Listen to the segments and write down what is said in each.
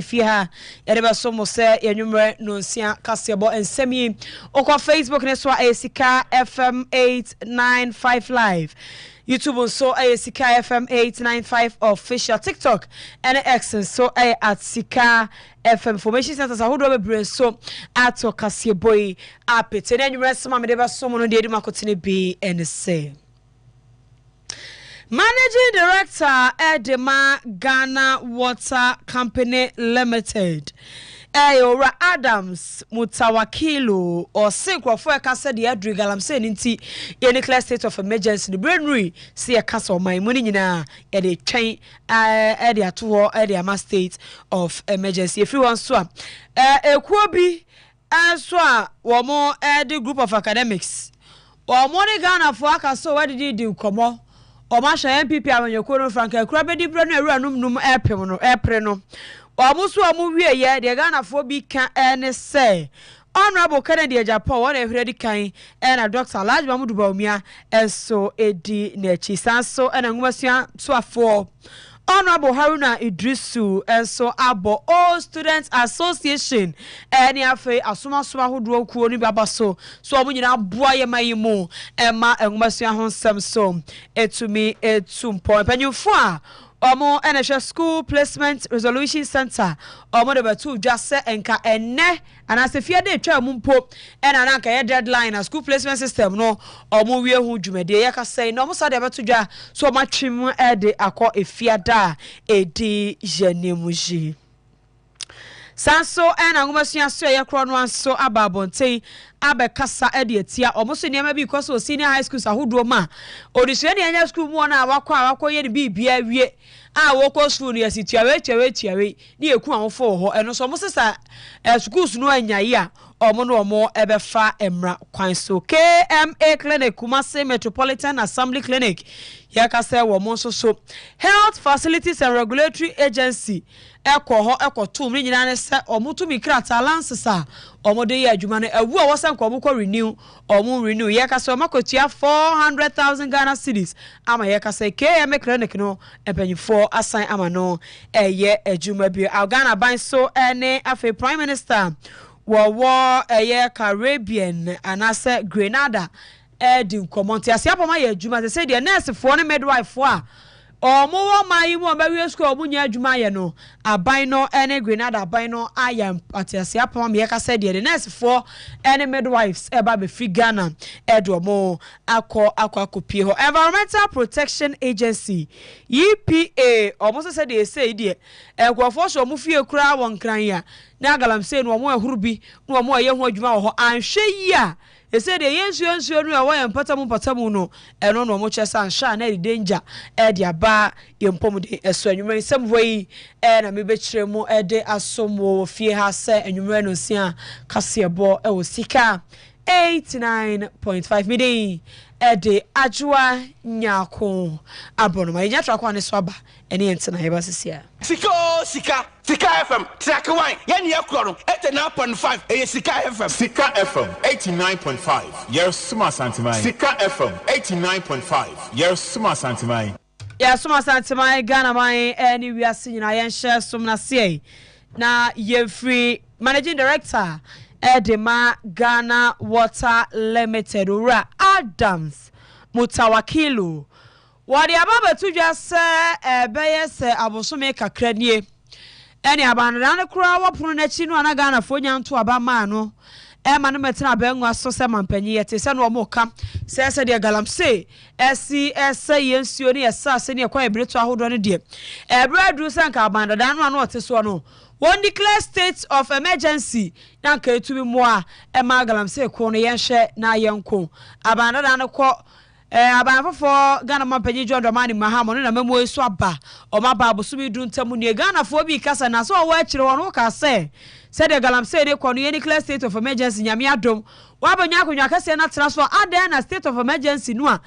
Fiha Edeba Somo say Yanumre no sia Kasiabo and Semi Oko Facebook Neswa Sikka FM 895 live. YouTube so Sikka FM 895 official TikTok and X so at Sikka FM information centers a hodo be so at Kasiabo apet and you rest mama Edeba Somo no de makotini be and say Managing Director Edema Ghana Water Company Limited Ayora Adams Mutawakilu or Sikwa for a Kase de Adri Galam Seninti in the state of emergency the brainry see a castle my money na at a chain at the tour at the Ama state of emergency. If you want swap a Kwabi and swap one more at the group of academics or money Ghana for Akaso. What did you do? Come on. Omasha MPP amanyokoro Franka Krabedi Breno Ranum num airpem no airpre no omuso omu wie ye de Ghana bi kan ene say Honorable Kennedy Japan one ready kan na Dr. Large Mamudu Baumia enso edi nechi sanso na nwasua soafo Honorable Haruna Idrisu enso abo All Students Association eni afi asoma hodo kuo ni baba so omu nyina boa ye mayimu ema enwasua honsem so etumi etumpo panyufo a omo NHS School Placement Resolution Center omo de batu dwase enka enne anase fie de twa mumpo ena na nka ye deadline a school placement system no omo wie hu dwumade ye ka sei no omo sa de batu dwa so omo twem de akọ efiada edi jenemuji Sanso ena ngomasuya so ye kro no anso ababonte abekasa ede atia omoso niam bi because senior high schools ahodo ma odisua ne anya school mu na awakọ ye ne bibia wie a woko school no yasitiawe ni eku anfo ho eno so mosesa schools no anyaye a omo no omo ebefa emra kwan so KMA Clinic Kumasi Metropolitan Assembly Clinic yakase wo mo so Health Facilities and Regulatory Agency eko tum ni nyina ne se omutumi krata lansesa omode ye adwuma no awu a wosan ko omukọ renew yakase omakotua 400,000 Ghana cedis ama yakase KMA Clinic no empanyifo asan ama no eye adwuma bi Ghana ban so ene afi Prime Minister wo eye Caribbean anase Grenada edi nkomonti asiapoma ye adwuma se de nurse fo ne midwife fo a omo mayi mo bawie school omo nya adwuma ye no aban no ene Grenada aban no ayam atiasiapoma me ka se de nurse fo ene midwives eba be free Ghana edo mo akopie ho Environmental Protection Agency EPA omo se de say de ekwofo so omo fie kura won kran ya na galam say no omo ehuru bi no omo ye ho adwuma ho anhwe yi a ese de yensuo no e wo yempatamu no eno no mo chesa nsha na danger e de aba yempom de eso anwumre nsem voi na me be kire mu e de asomo fie ha se anwumre no sia kasebo e wo Sikka 89.5 midi e de ajua nyako abono ma nya trakwa ne so aba ene yentena heba sesia Sikka FM track 1 yani yakro 89.5 e Sikka FM Sikka FM 89.5 yes suma santimai Sikka FM 89.5 yes suma santimai ya suma santimai Ghana mai eni wiase nyina yen share sumna sei na ye free managing director Edema Ghana Water Limited Ura Adams Mutawakilu wadi ababa tujwa se beye se abosome kakranie eni abanran kura wapunu na chi no ana Ghana fo nyanto abama no ma no metina benwa so se mampanyi yete se no omoka se de galamse ese yensuo ne esa se ne kwa ebreto ahodo ne de ebredu se nka abandan no ano oteso no one declare state of emergency na nka etumi mo a ma galamse ko no yenhwe na yenko abandan no ko abanfofo Ghana mampanyi John Dramani Mahamo na memo eso aba o maba abosumi du ntamu ne Ghana fo bi kasa na so wo akire wono ka se de galamse de kono ye declare state of emergency nyame adom wa banya akonwa kase na transfer adan na state of emergency no a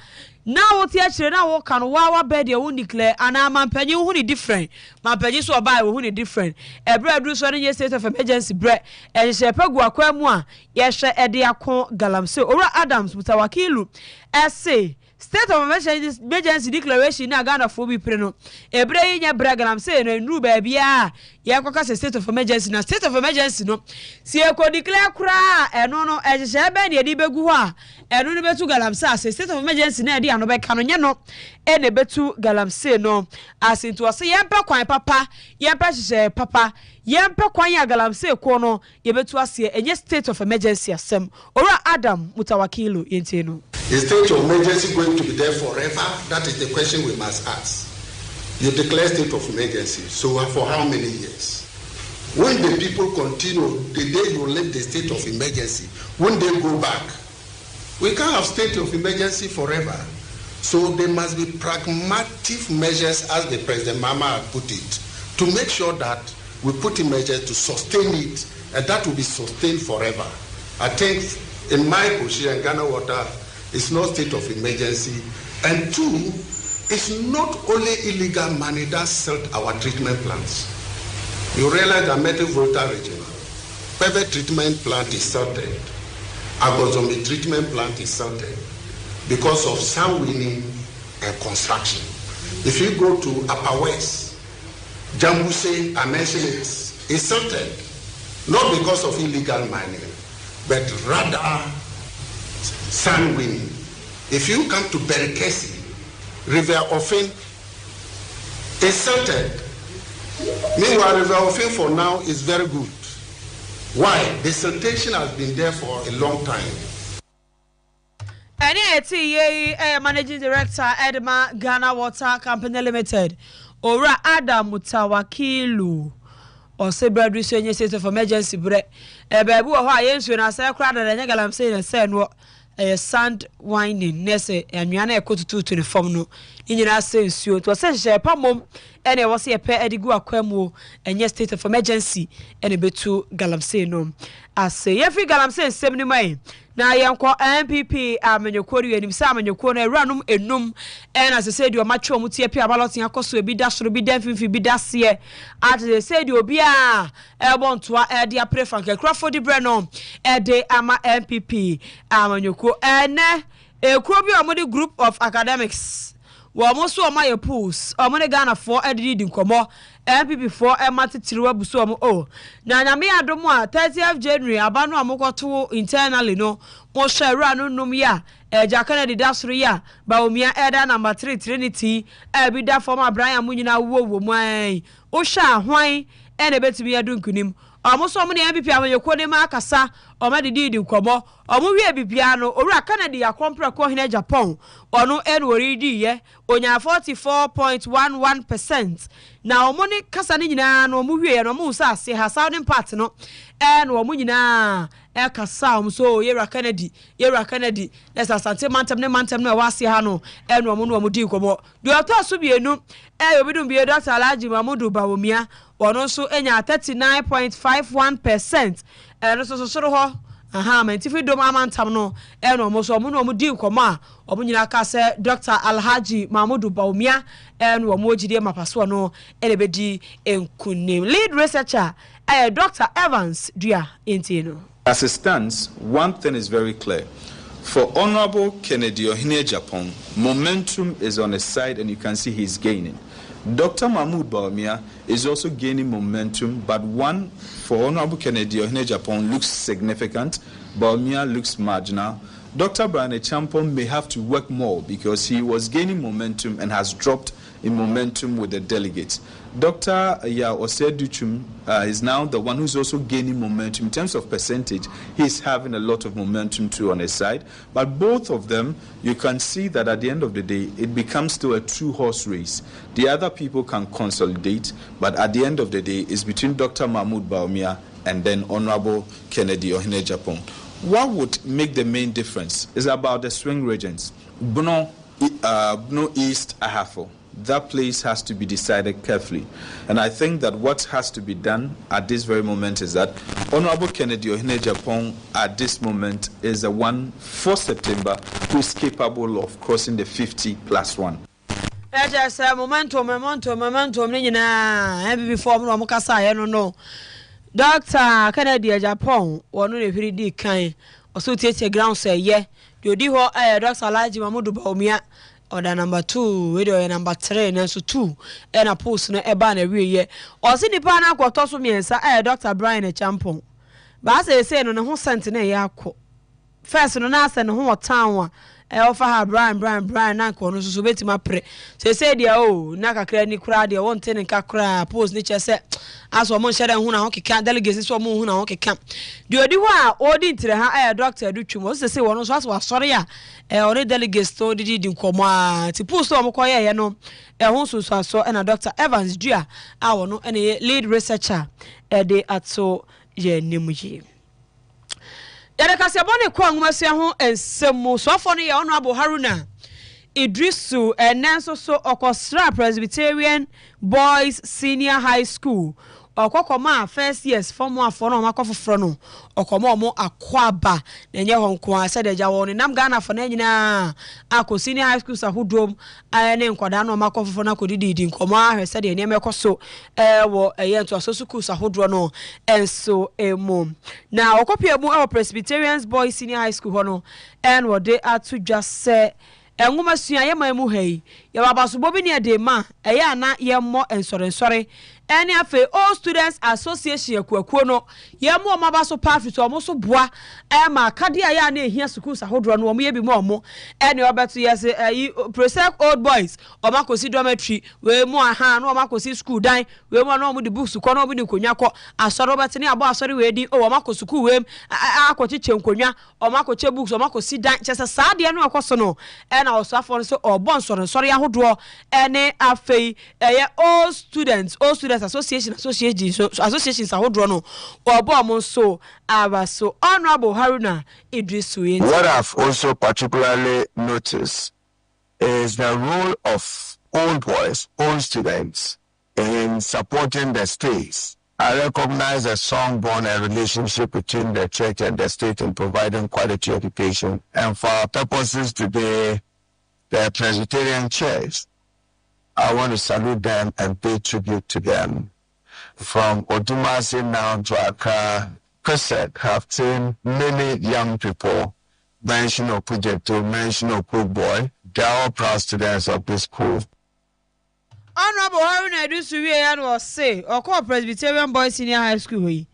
na wo ti akire na wo kan wa be de wo declare ana mampanyi hu ni different mampanyi so oba wo hu ni different ebra du so ne state of emergency bre ehye pegu akwa mu a ye hwe ede akon galamse Ora Adams Mutawakilu essay state of emergency declaration na Ghana for bi pre no ebre nya bra galamse no nru ba bia ye kwaka state of emergency na state of emergency no si e ko declare kra eno no e hye be ne di begu ho a eno ne betu galamse state of emergency na e di ano be ka no nye no e ne betu galamse no asinto ose ye mpa kwan papa ye mpa hye papa ye mpa kwan ya galamse ko no ye betu ase enye state of emergency asem ora Adam Mutawakilo yente no. Is state of emergency going to be there forever? That is the question we must ask. You declare state of emergency, so for how many years? When the people continue, the day you leave the state of emergency, when they go back, we can't have state of emergency forever. So there must be pragmatic measures, as the President Mama put it, to make sure that we put in measures to sustain it, and that will be sustained forever. I think in my position, Ghana Water is not state of emergency, and two, it's not only illegal money that sold our treatment plants. You realize that Metal Volta region, private treatment plant is salted. Agozombi treatment plant is salted because of sound winning and construction. If you go to Upper West, Jambuse, I mentioned it, is salted. Not because of illegal mining, but rather sound winning. If you come to Berikesi, River Ofin is salted. Meanwhile, River Ofin for now is very good. Why? The siltation has been there for a long time. NATA Managing Director Edma Ghana Water Company Limited, Ora Adam Mutawakilu, or Sebra state of emergency bre. Babu, why yes, when I say crowd and I am saying, and what. Sand winding nese anwana ekotutu to the form no nyina sensuo to se hye pamom ene wo se pe edigu akwamu enye state of emergency ene betu galamse no ase ye free galamse nsem ni mai na yenko MPP amenyokori enim sa amenyokoro na eranum enum ena se se di o matwe o mutie pe abalotin akoso ebi da soro bi da finfi bi da se at the say di obi a ebontoa e dia prefer nke craford bre no e de ama MPP amenyoko ene ekro bi omodi group of academics wo mo so ma ye pools omodi Ghana for edidi nkomo MPP for ematitiriwa buso omo o na nyame adomo a 30th January abano amokoto internally no mo share no num ya eja Kennedy dasro ya ba omia eda number 3 Trinity e da former Brian munyina wo mu an o sha hwan ene betimi adunkunim omo so mo ne MPP amayeko ne ma akasa omo didi nkomo omo wie bibia no owura Kennedy akompra ko hene Japan ono enworidi ye onya 44.11% na omo ne kasa ne nyina no omo wie no omo sa ase ha southern part no no omo nyina e kasa omo so yera Kennedy let's asante mantem no wase ha no no omo di nkomo do to so bienu obidum bie Dr. Alhaji Mamudu Bawumia ono so enya 39.51% no so ho aha mentifi dom amantam no no omo so omo di nkomo a omo nyina ka se Dr. Alhaji Mamudu Bawumia no omo gide mapaso no bedi enkunim lead researcher Dr. Evans Dua Intino. As it stands, one thing is very clear. For Honorable Kennedy Ohine Japan, momentum is on his side and you can see he's gaining. Dr. Mahmoud Bawumia is also gaining momentum, but one for Honorable Kennedy Ohine Japan looks significant, Bawumia looks marginal. Dr. Brian Champon may have to work more because he was gaining momentum and has dropped in momentum with the delegates. Dr. Oseduchum is now the one who's also gaining momentum. In terms of percentage, he's having a lot of momentum too on his side. But both of them, you can see that at the end of the day, it becomes still a two-horse race. The other people can consolidate, but at the end of the day, it's between Dr. Mahmoud Bawumia and then Honorable Kennedy Ohine Japan. What would make the main difference is about the swing regions. Bono East, Ahafo. That place has to be decided carefully. And I think that what has to be done at this very moment is that Honorable Kennedy Ohine Japan at this moment is the one for September who is capable of crossing the 50+1. Just momentum, before Mokasa, no. Dr. Kennedy Japan, one of the pretty kind, or so take a ground say, yeah, you do Dr. Alhaji Mamudu Bawumia. Order number 2, video number 3, and so 2, and a post no eba na wiye. O si nipa na akwoto so miensa Dr. Brian Echampon. Ba say no ne ho sent na yakọ. First no na ase ne ho town offer her Brian na ko no so betima pre. Say dia na kakra ni kura dia won te ne kakra post ni che se aso mo hyere hu na ho keka delegate so mo hu na ho keka. Di odi ho a odi ntire ha Dr. Adutwum o say wono so aso asore a ori delegate to di nkomo a ti post o mo koye no ho so aso na Dr. Evans Dua a wono na lead researcher de ato ye nimuyi. Yada kasi abone kwa ngumasua ho ensemu so afọ ne ya Honorable Haruna Idrisu enenso so Okosra Presbyterian Boys Senior High School okokoma first years form afọ no makofofro no okoma omo akwaba na enye ho nko ase de ja woni nam Ghana fo na nyina akọ senior high school sahodom ne nkwada no makofofro na kodididi nkomo ahwese de enye mekoso wo eye nto so school sahodro no enso emu na okopia mu Presbyterian Boys Senior High School ho no en wo de atu just say engumasua ye mamu hei ye babaso bobi ne de ma eye ana ye mo ensore any afe all students association akuakuo no ye mo mabaso perfect o mo so boa ma kade aya na ehia school sahodro no mo ye bi mo mo any obeto yes presec old boys o makosi dormitory we mo aha no makosi school dan we mo no mo de books ko no mo de konwa ko asoro obete ne abo asoro we di o makosi school we akochiche nkonwa o makoche books o makosi dan chese saade no akoso no na osafo so obon sore ahodo any afe all students associations ahodo no obon so abaso Honorable Haruna Idrisu. What I've also particularly noticed is the role of old boys, old students in supporting the states. I recognize a strong bond and relationship between the church and the state in providing quality education. And for our purposes today, the Presbyterian Church, I want to salute them and pay tribute to them. From Odumasi now to Accra, Kase3 have seen many young people mention Opuject to mention Opu boy. They are all proud students of this school. Honorable Haruna Idrisu was say, or call Presbyterian Boys Senior High School.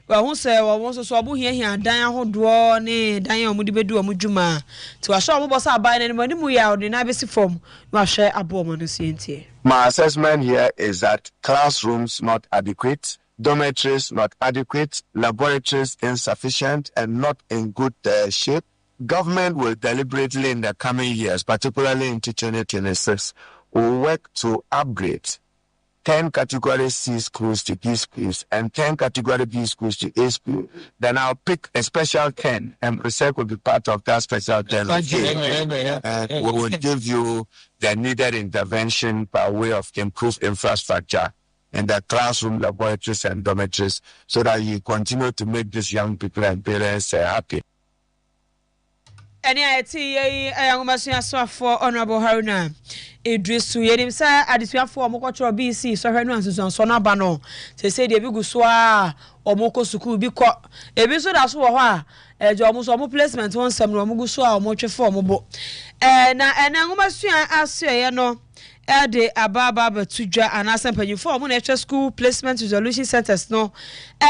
Well, who say, well, once so abu here, Diane Hodro, ne, Diane Mudibedu, Mujuma. To a show was our buying any money, we are in Abbey form, no share a bomb on the CNT. My assessment here is that classrooms not adequate, dormitories not adequate, laboratories insufficient and not in good shape. Government will deliberately in the coming years, particularly in 2026, will work to upgrade 10 category C schools to B schools and 10 category B schools to A schools. Then I'll pick a special 10 and Presec will be part of that special 10. And we will give you the needed intervention by way of improved infrastructure in the classroom, laboratories and dormitories so that you continue to make these young people and parents happy. Any idea, for Honorable Haruna Idrisu, yenim sa adisua for omokotro BC so hwenu ansusun so na ba no say de bigu so a omoko school bi ko ebi so da so wo ho a ejo omo so omo placement won sam no omogu so a omotwe for omobo na enangumasua asue no de ababa batudwa anasa mpanyifo omo na etwa school placement resolution centers no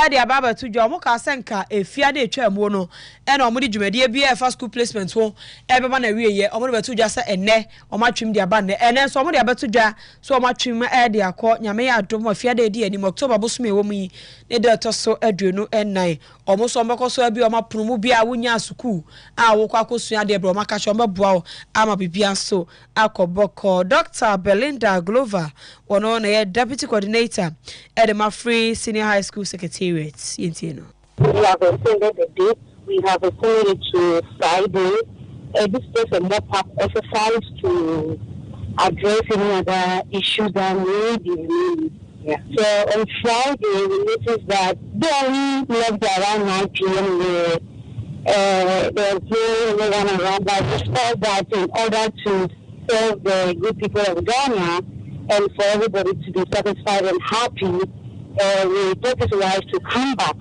de ababa batudwa omo ka senka efia de etwa amu no na omo de dwumade bia fa school placement ho beba na wieye omo de batudwa sa enne omo atwim de aba ne enne so omo de batudwa so omo atwim de akọ nyame ya adom afia de di anim October bosom ewo mu yi ne de to so aduonu ennan omo so omo koso abi omo promu bia wonya school a wo kwa akosua de bro maka cho mboa ama bibia so akoboko Dr. Belinda Glover, one on a deputy coordinator at the Mafree Senior High School Secretariat. We have extended the date. We have extended it to Friday. This is just a mop-up exercise to address any other issues that may be remaining. Yeah. So on Friday, we noticed that they only left around 9 p.m. There's no one around, but despite that, in order to serve the good people of Ghana and for everybody to be satisfied and happy, we thought it wise to come back.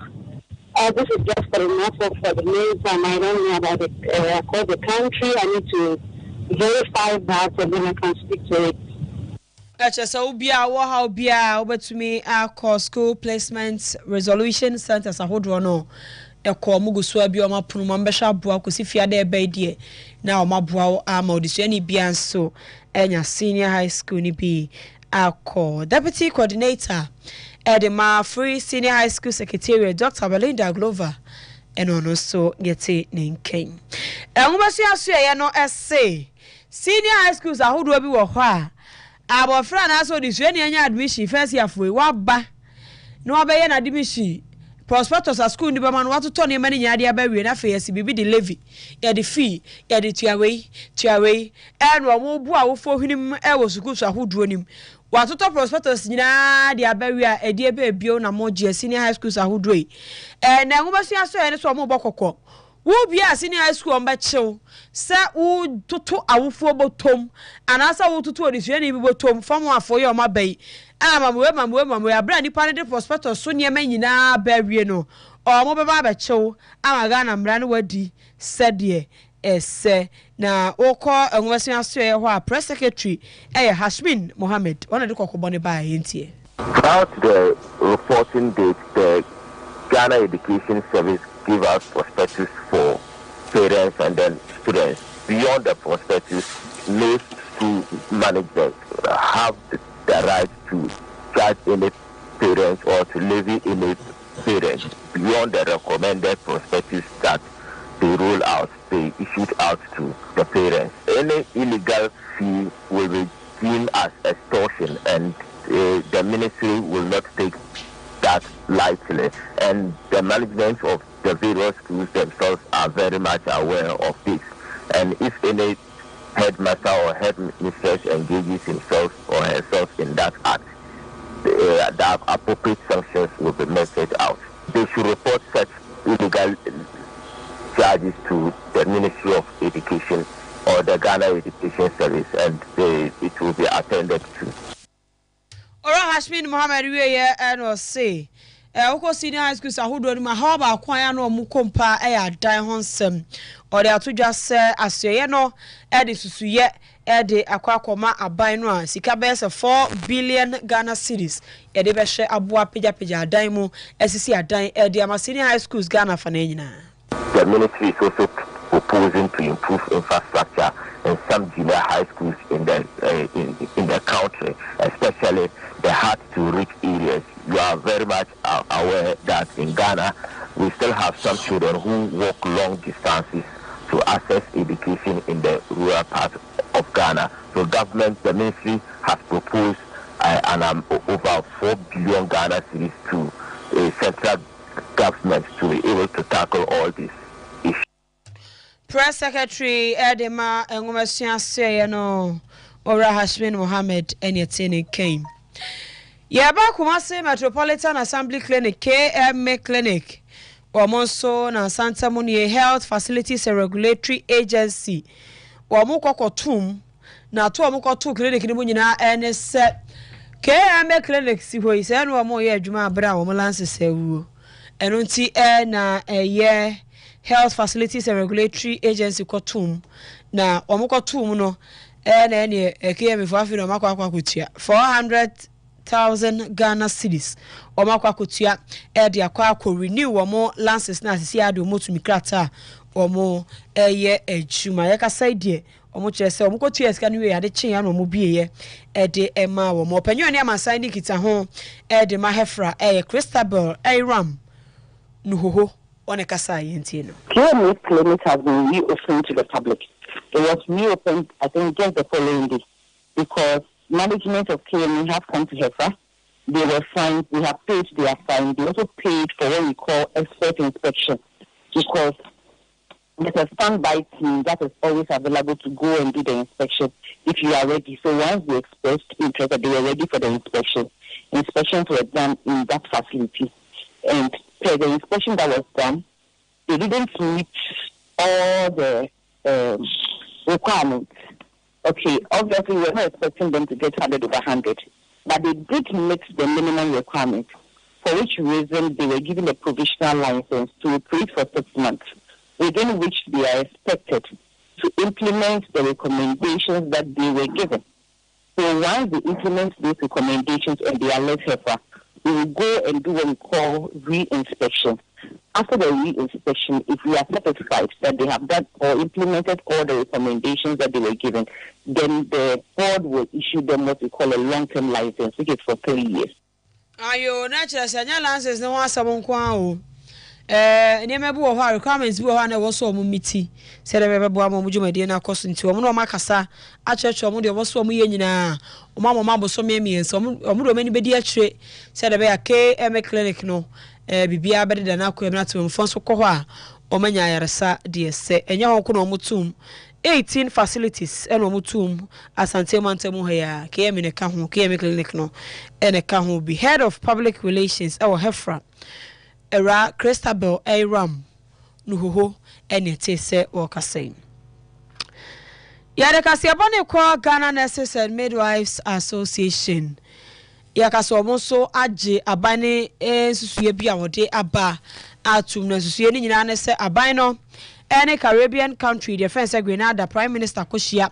This is just for the Norfolk for the main time. I don't know about it across the country. I need to verify that and then I can speak to it. So Ubia, how Bia over to me our school placement resolution centers a hold no. A call Muguswa Bioma Punumambesha Bua Kusifia de Bay now Mabua Amo Disani Bian so and your senior high school ni be our call deputy coordinator Edema Free Senior High School Secretariat Dr. Belinda Glover and also Yeti Ninking. And we say no essay senior high schools are who do be wa our friend also this any admission first year for waba no abeye na admission prospectus a school ni be man what to turn many nyade abawie na fe yesi bibi de levy ya de fee ya de tuawe and wo bu a wo fo hwinim e wo school so ahoduo nim what to prospectus nyina de abawie a ede be bio na moje senior high schools ahoduo yi na ngomasi aso ene so mo bokokọ wo bia senior high school on bechew sa wo toto awofo botom anasa wo toto odisua ni botom fam afo ye o mabai mamu abra ni pa de prospectus so ne manyina bawie no o mo beba bechew amaga na mra ne wadi sede ese na okọ enwesi aso ye ho a press secretary Hashmin Mohammed one de kokobọ ne ba yentie throughout the reporting date the Ghana Education Service give us prospectus for parents and then students. Beyond the prospectus, no school management have the right to charge any parents or to levy any parents beyond the recommended prospectus that they roll out, they issued out to the parents. Any illegal fee will be deemed as extortion, and the ministry will not take that lightly, and the management of the various schools themselves are very much aware of this. And if any headmaster or headmistress engages himself or herself in that act, the appropriate sanctions will be meted out. They should report such illegal charges to the Ministry of Education or the Ghana Education Service, and it will be attended to. Ora Hashmin Mohammed we and say Oko senior high schools ahodo ma ha ba kwan ya no mu kompa ya dan ho nsem o de atodwa se asoye no e de susuye e de akwakoma aban no a sika be se 4 billion Ghana cedis e de be hye aboa pejapejja adan mu esisi adan e de ama senior high schools Ghana fa na nyina. The ministry is also proposing to improve infrastructure in some junior high schools in the country, especially the hard-to-reach areas. You are very much aware that in Ghana, we still have some children who walk long distances to access education in the rural part of Ghana. So the ministry has proposed over 4 billion Ghana cedis to central government to be able to tackle all this. Press Secretary Edema Ngomasian say no Ora Hashmin Mohammed Enyetini came. Yaba Kumasi Metropolitan Assembly Clinic KMA Clinic Omonso na Santa Monia Health Facilities and Regulatory Agency Omukoko tum na to omukoko tu clinic ni munyina NS KMA Clinic si ho ise no mo ye adwuma abra wo lanse sewu eno nti na ye Health Facilities and Regulatory Agency kotum na omukotum no na ene ekeye for afi no makwa kutia 400,000 Ghana cedis omakwa kutia de akwa renew omo lances na sisi ade omotu mikrata omo eye ejuma ye kasa die omo kyerese omo kotua esika no we ade kyen ya no omo bieye de ema omo panyo ne amasan ni kita ho de mahefra Christabel Ram nuhoho on a Kasa Yentino. KMA Clinic has been reopened to the public. It was reopened, I think, just the following day, because management of KMA have come to HEFA. They were fined, we have paid their fine. They also paid for what we call expert inspection, because there's a standby team that is always available to go and do the inspection if you are ready. So once they expressed interest that they were ready for the inspection, inspections were done in that facility. And the inspection that was done, they didn't meet all the requirements. Okay, obviously we're not expecting them to get 100 over 100, but they did meet the minimum requirements, for which reason they were given a provisional license to operate for 6 months, within which they are expected to implement the recommendations that they were given. So once they implement those recommendations and they are less HEFA, we will go and do what we call re-inspection. After the re-inspection, if we are satisfied that they have done or implemented all the recommendations that they were given, then the board will issue them what we call a long-term license, which is for 3 years. Ayo, naturally, sanya license no one sabon kwao. Nneɛma bi wɔ hɔ requirements bi wɔ hɔ na ɛwɔ so ɔmo miti sɛ dɛ bɛbɛboa ma ɔmo dwumadie no akɔ so nti ɔmo na ɔmo akasa akyerɛkyerɛ ɔmo deɛ ɔwɔ so ɔmo yɛ nyinaa ɔmo ama abosome mmiɛnsa ɔmo de ɔmo ani bɛdi akyire sɛ dɛ bɛyɛ KM clinic no biribiara bɛdeda no akɔ ɛmu na tɛmɛmfoɔ nso kɔ hɔ a ɔmo anya ayaresa deɛ sɛ ɛnyɛ hɔ nko na ɔmo tum 18 facilities ɛna ɔmo tum asante mantamu ha ya KM ne ka ho KM clinic no ɛna ka ho bi head of public relations ɛwɔ Hefra Era Christabel Aram Nuho and te se or Kase. Yadakasi abone kwa Ghana Nurses and Midwives Association. Yakaso monso aje abane susuye bia wode aba atum na susuye ni nyina ne se abano any Caribbean country defense Grenada Prime Minister Koshia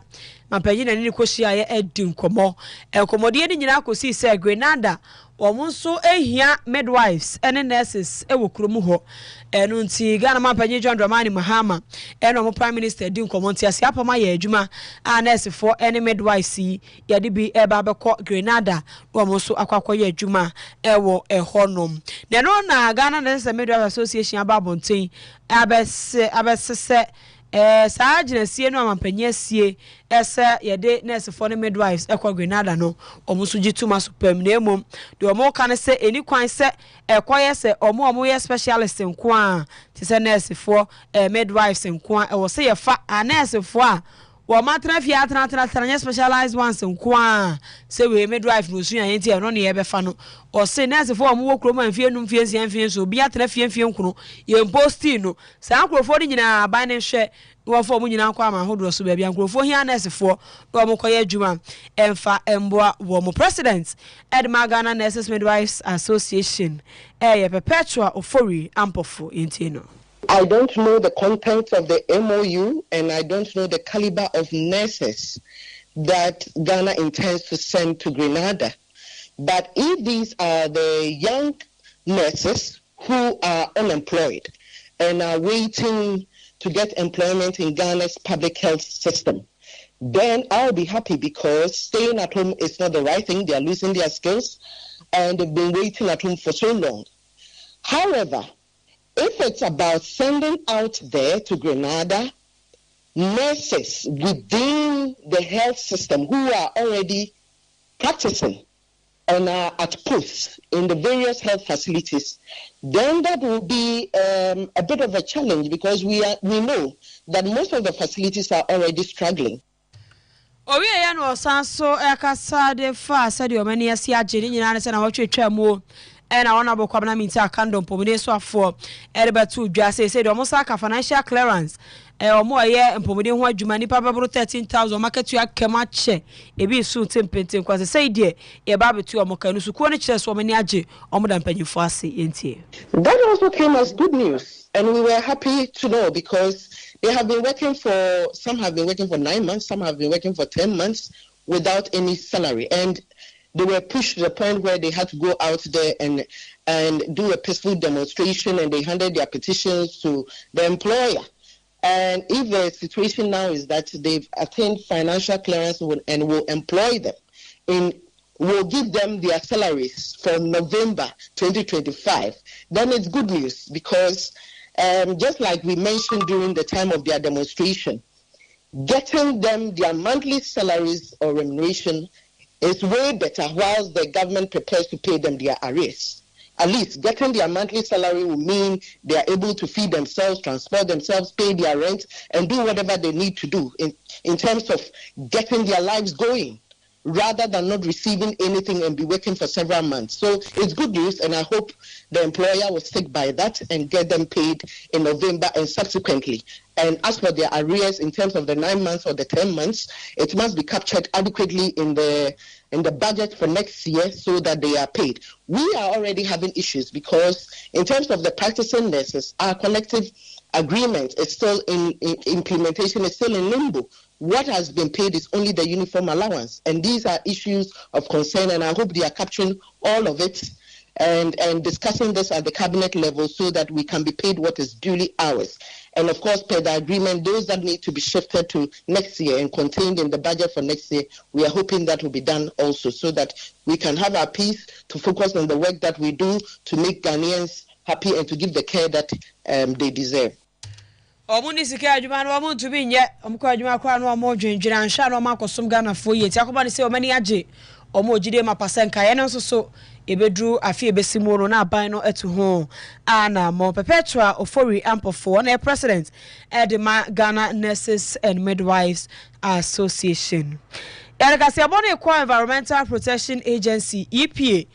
mapanyi na ni Koshia ye edi nkomo enkomodie ni nyina kosi se Grenada omunso ehia midwives and nurses ewo kromu ho enu nti Ghana mapanyi John Dramani Mahama eno mo Prime Minister di nkomo nti ase apama ye adwuma a nurse for any midwives ye de bi eba beko Grenada omunso akwakọ ye adwuma ewo ehonom na no na Ghana Nurses and Midwives Association ababonten abese saa agency no ampanyi asie ese yede nurse for midwives ekwa Grenada no omuso gituma supam na emom de omo ka ne se eni kwan se ekoye se omo ye specialist nko a ti se nurse for midwives nko a wo se ye fa nurse for a wo matra fi atana specialized ones nko a se we midwife no su yan enti e no ne ye be fa no o se nurse for omo wo kroma mfie num fie nsia mfie so bi atana fie nkuno ye posti no sa ankrofo ni nyina ban ne hwe wo fo mu nyina kwa ma hodo so ba bia ankrofo hia nurse for wo mo koye adwuma emfa emboa wo mo president Edma Ghana Nurses Midwives Association ye perpetual ofori ampofo enti no. I don't know the content of the MOU and I don't know the caliber of nurses that Ghana intends to send to Grenada. But if these are the young nurses who are unemployed and are waiting to get employment in Ghana's public health system, then I'll be happy because staying at home is not the right thing. They are losing their skills and they've been waiting at home for so long. However, if it's about sending out there to Grenada nurses within the health system who are already practicing and are at posts in the various health facilities, then that will be a bit of a challenge because we know that most of the facilities are already struggling. Owi ya no sanso ekasa de fa said o mani asi agye ni nyina ne se na wotwetwa mu na wana bokwa na minti akando mpomune so afo erebatu dwa se de omo saka financial clearance omo ye mpomune ho adwuma nipa bebro 13,000 market ya kemache ebi su tempente kwase sei de ye ba betu omo kanu su ko ne kire so omo ni agye omo da mpanyifo ase entie. That also came as good news and we were happy to know because they have been working some have been working for 9 months, some have been working for 10 months without any salary and they were pushed to the point where they had to go out there and do a peaceful demonstration and they handed their petitions to the employer. And if the situation now is that they've attained financial clearance and will employ them, will give them their salaries for November 2025, then it's good news because just like we mentioned during the time of their demonstration, getting them their monthly salaries or remuneration is way better whilst the government prepares to pay them their arrears. At least getting their monthly salary will mean they are able to feed themselves, transport themselves, pay their rent, and do whatever they need to do in terms of getting their lives going. rather than not receiving anything and be working for several months. So it's good news, and I hope the employer will stick by that and get them paid in November and subsequently. And as for their arrears in terms of the 9 months or the 10 months, it must be captured adequately in the budget for next year so that they are paid. We are already having issues because in terms of the practicing nurses, our collective agreement is still in implementation, is still in limbo. What has been paid is only the uniform allowance. And these are issues of concern, and I hope they are capturing all of it and discussing this at the cabinet level so that we can be paid what is duly ours. And of course, per the agreement, those that need to be shifted to next year and contained in the budget for next year, we are hoping that will be done also so that we can have our peace to focus on the work that we do to make Ghanaians happy and to give the care that they deserve. Omuni Sikka adwuma no omo tumi nye omko adwuma kwa no omo dwendwena ansha no makosum Ghana fo ye ti akoba ne se omani age omo ogide mapasenka ye no so ebedru afi ebesimu no na aban no etu ho ana mo perpetua ofori ampofo na president edema Ghana Nurses and Midwives Association. Yaragasi abone kwa Environmental Protection Agency EPA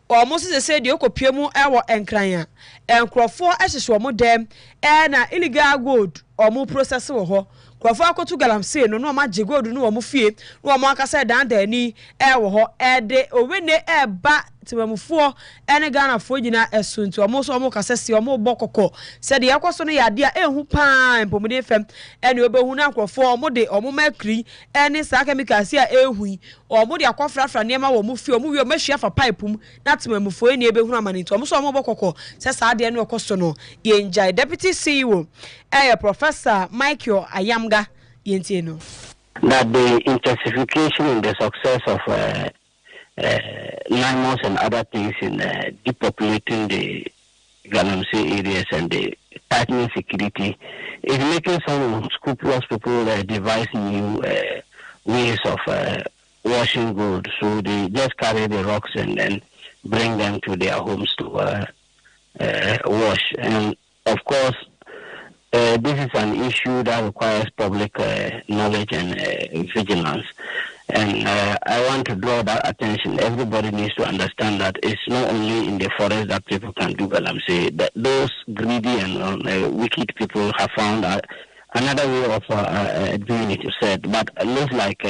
almost the said the Okopiemu ewo enkranya enkrofo ehyeso omo dem na illegal gold omo process wo ho krofo akotu galamsey no ma je gold no omo fie no omo akasa dan dani ewo ho ede owene eba timamufo ene Ghana fo nyina esuntu omo so omo kasese omo bokoko said the yakoso no yade a ehu pa empomode fem ene obehu na krofo omo de omo makri ene sa chemicals a ehu omo de akofrafra niema wo mu fie omo wi omahua fa pipe mu na timamufo ene ebehu amanito omo so omo bokoko se sa de ne okoso no yenjai deputy CEO Professor Michael Ayamga yentino that the intensification in the success of limos and other things in depopulating the Galamsey areas and the tightening security is making some scrupulous people devise new ways of washing gold. So they just carry the rocks and then bring them to their homes to wash. And of course, this is an issue that requires public knowledge and vigilance. And I want to draw that attention. Everybody needs to understand that it's not only in the forest that people can do galamsey. That those greedy and wicked people have found another way of doing it, you said. But it looks like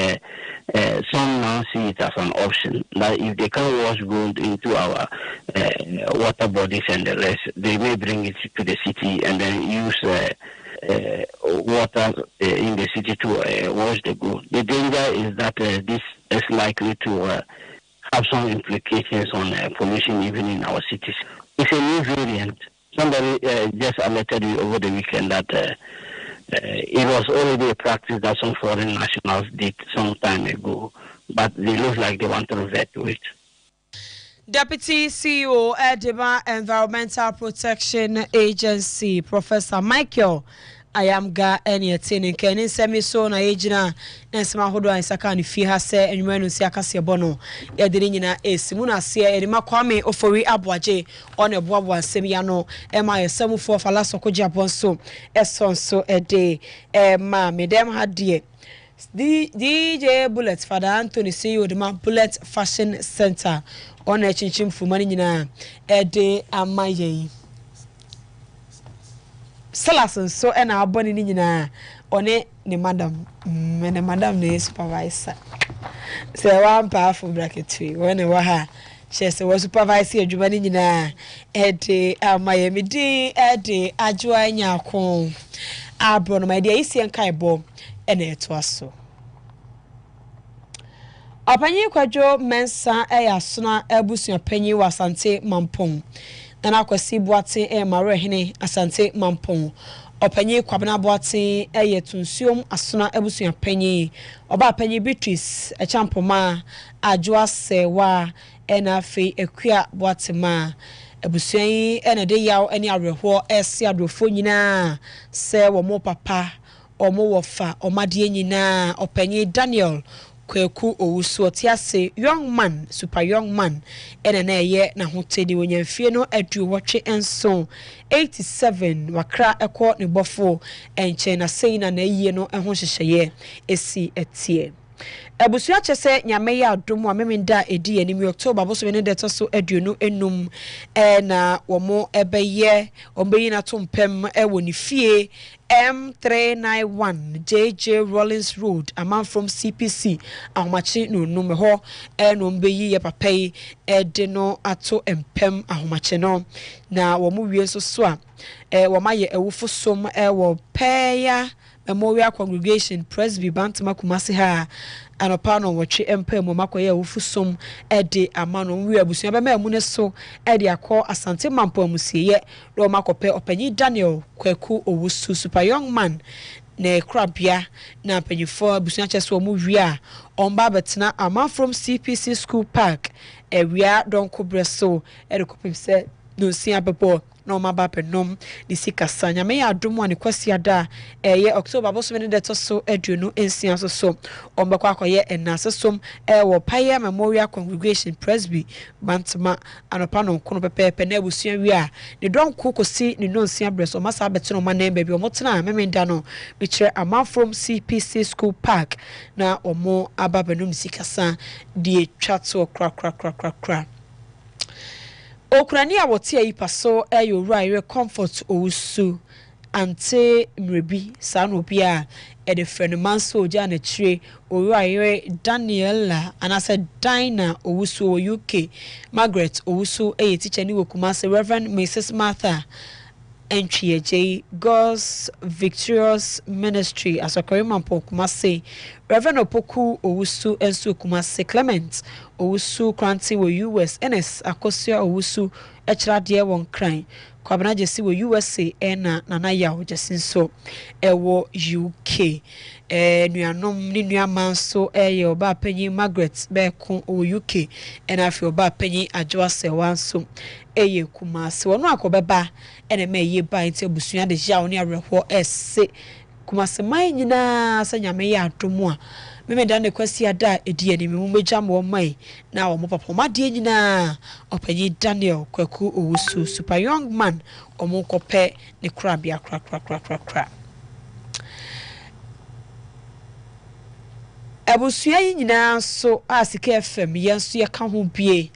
some now see it as an option. That if they can wash gold into our water bodies and the rest, they may bring it to the city and then use water in the city to wash the gold. The danger is that this is likely to have some implications on pollution even in our cities. It's a new variant. Somebody just alerted me over the weekend that it was already a practice that some foreign nationals did some time ago, but they look like they want to revert to it. Deputy CEO Edema Environmental Protection Agency, Professor Michael Ayamga Enietini Kenin Semiso na ejina ensema hodo ansaka ni fi ha se enwuma no si akase bono yediri nyina esimu na se erima kwame ofori aboaje one boabo ansem ya no ema yesemu fo fala sokoje abonso esonso ede ma medem hadie DJ Bullet Father Anthony CEO de Bullet Fashion Center on a chinchim fumani nyina ede amaye Salason so ena aboni ni nyina one ne madam ne supervisor say one powerful bracket tree when we ha she say we supervisor adwuma ni nyina ede amaye medi ede adwoa nyako abro no my dear isi enkai bo ena eto aso Apanyi kwadwo mensa asona abusuan panyi wasante mampong na akwasi boate mare hene asante mampong opanyi kwabena boate tunsuom asona abusuan panyi oba panyi Beatrice echampoma adwoa sewa na afi ekua boate ma abusuan yi na de yaw ani areho esi adrofo nyina se wo mo papa omo wofa omade nyina opanyi Daniel Kweku owusu otiase young man super young man na ye na hotedi wonyamfie no adu wotwe enso 87 wakra ekọ ne bofo enche na sei na ye no ho hyehyeye esi etie Abusua chese nyame ya adom a memenda edi anim October boso ne deto so aduonu enum na womo ebeye ombeyi na tompem wo ni fie M391 JJ Rollins Road among from CPC ahomachi no num ho no ombeyi ye papai de no ato empem ahomachi no na womo wie so a womaye ewufo som wo peya Memorial Congregation Presby Bantama Kumasi ha anopano watwe empem makoye ewufusom de amano wi abusua be ma mu ne so de akọ asante mampo amusiye do makope opanyi Daniel Kwaku Owusu super young man na krabia na panyifo abusua cheso mu wi a omba betena ama from CPC School Park ewia don kobreso de kopim se no sia bebo no maba penom di Sikka sanya me ya adomo ani kwasi ada ye October boso me de to so aduonu ensia so ombekwa akoye enasesom wo Paye Memorial Congregation Presby Bantama anopa no kono pepepe na abusua wi a ne don kokosi ne no nsia breso masa beteno ma na baby omotena memenda no be kire ama from CPC School Park na omo aba benum Sikka san di twato kra Okrani awote ayi paso eyowura comfort Owusu ante mrebi sano bia de frenimanso oja na chire owura Daniela anase Dina Owusu UK Margaret Owusu teacher ni Kumase Reverend Mrs Martha entry J God's Victorious Ministry asokorima po Kumase Reverend Opoku Owusu ensu Kumase Clement Owusu kranti wo US NS akosia Owusu echradie won kran kwabena jesi wo USA na nana yawo jesinso ewo UK nuanom ni nuaman so ye oba panyi Margaret Bekon o UK na afi oba panyi Adwoase wanso eye Kumase wono akobeba ene me ye ba nti abusua de jawo ne awerho ese Kumase man nyina sanyame ya adomo a meme dan ne kwasi ada edi ani me mumejam wo mai na wo papa ma de nyina opanyi Daniel Kwaku Owusu super young man omo kope ne krabia kra abusua nyina so Sikka FM yenso ye ka ho bie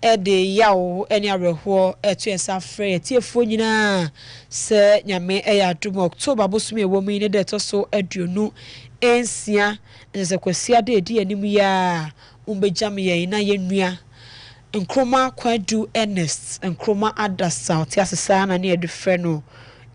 ede yawo eni awerho etu ensa frɛ tiefo nyina se nyame ya adom October bosom ewo mi ne de to so aduonu ensia nse kwasi ade edi anim ya umbejam ye na yenua nkroma kwadu Ernest nkroma adasa oti asesa na ne edufre no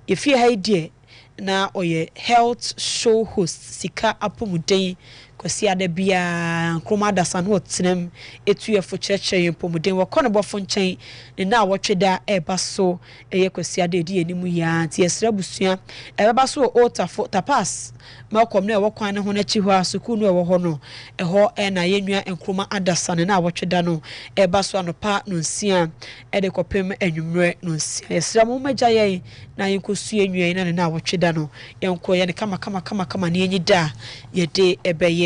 yefie ha die na oye health show host Sika apomuden kwasi ade bia nkroma adasa no otenem etu yefo cheche yempomuden wo kono bofo nchen ne na wotweda eba so eye kwasi ade edi anim ya ti esra busua ebeba so otafo tapas makom na wokwan ne ho na chi ho asuku no ewo ho no eho na yenua nkroma adasa ne na wotweda no eba so anopa no nsia ede kopem anwumre no nsia esra mo magya ye na yenkosu enua na ne na wotweda no yenko ye ne kama ne enyi da ye de ebeye